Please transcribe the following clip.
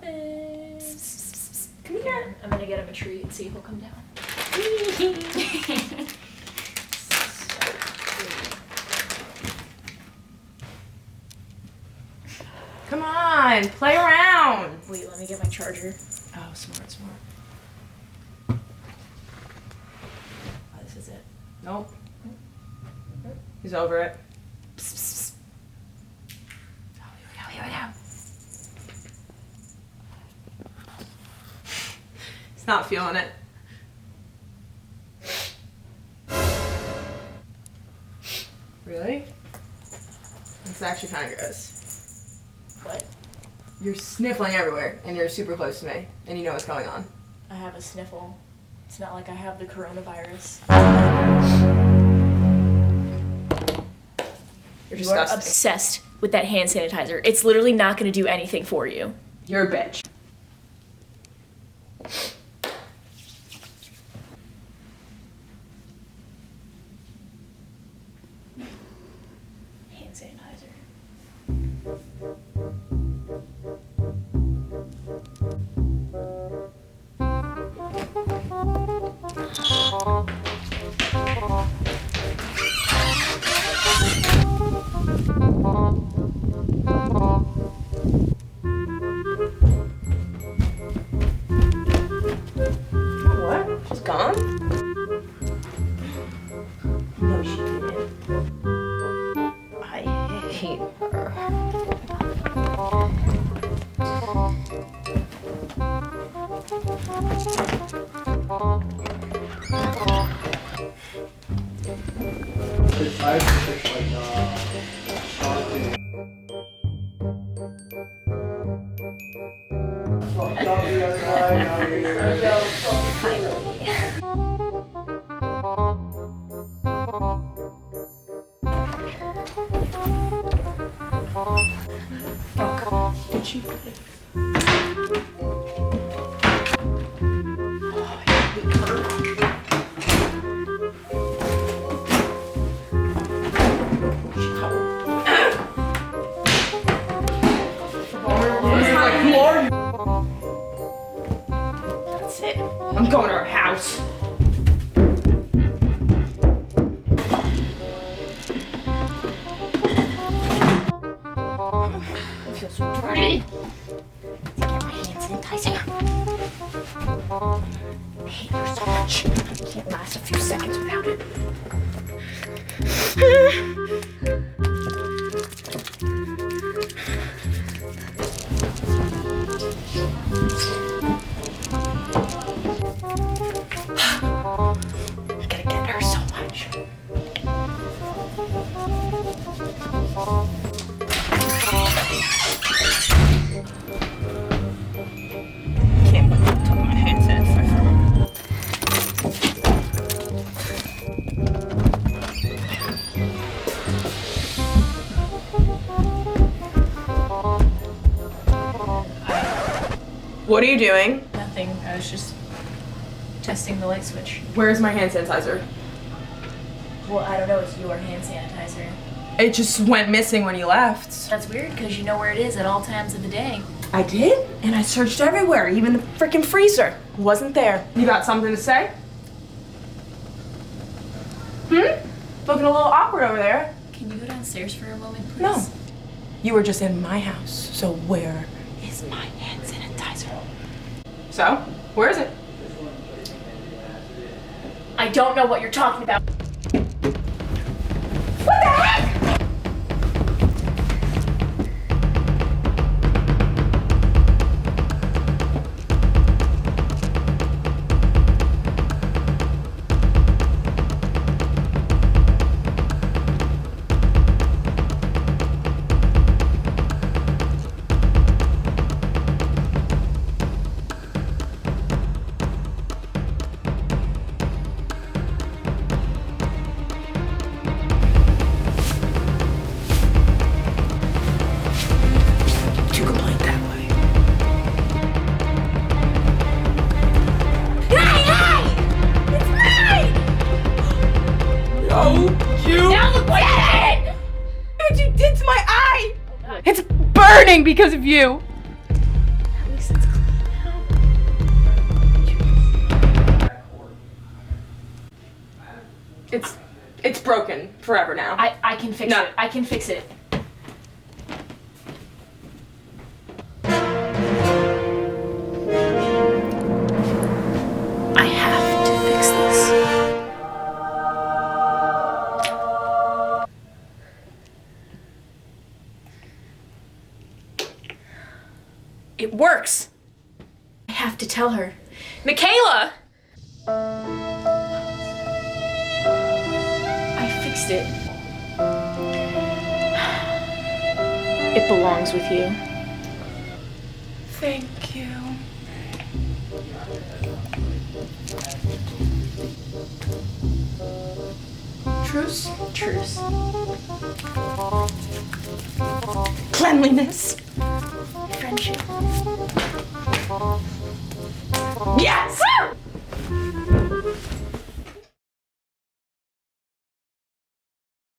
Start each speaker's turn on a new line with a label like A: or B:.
A: happens.
B: Come here.
A: I'm gonna get him a treat and see if he'll come down.
B: Come on, play around.
A: Wait, let me get my charger.
B: Oh, smart.
A: Oh, this is it.
B: Nope. He's over it. Here we go. He's not feeling it. Really? It's actually kind of gross.
A: What?
B: You're sniffling everywhere, and you're super close to me, and you know what's going on.
A: I have a sniffle. It's not like I have the coronavirus.
B: You're
A: You are
B: disgusting.
A: obsessed with that hand sanitizer. It's literally not going to do anything for you.
B: You're a bitch.
A: Hand sanitizer.
B: What? She's gone? No, she didn't. I hate her. Did she? That's it. I'm going to her house. I feel so dirty. Let's get my hand sanitizer. I hate her so much. I can't last a few seconds without it. I'm gonna get her so much. Can't believe I took my hand sanitizer. What are you doing?
A: Nothing. I was just testing the light switch.
B: Where's my hand sanitizer?
A: Well, I don't know. It's your hand sanitizer.
B: It just went missing when you left.
A: That's weird because you know where it is at all times of the day.
B: I did? And I searched everywhere, even the freaking freezer. It wasn't there. You got something to say? Looking a little awkward over there.
A: Can you go downstairs for a moment, please?
B: No. You were just in my house, so where is my hand sanitizer? So, where is it?
A: I don't know what you're talking about.
B: What the heck? You can play it that way.
A: Hey! It's mine!
B: No, you.
A: Now look what you did!
B: What you did to my eye! It's burning because of you.
A: At least it's
B: It's broken forever now.
A: I can fix it. I can fix it. I have to fix this. It works. I have to tell her. Michaela! I fixed it. It belongs with you.
B: Thank you. Truce?
A: Truce.
B: Cleanliness?
A: Friendship.
B: Yeah!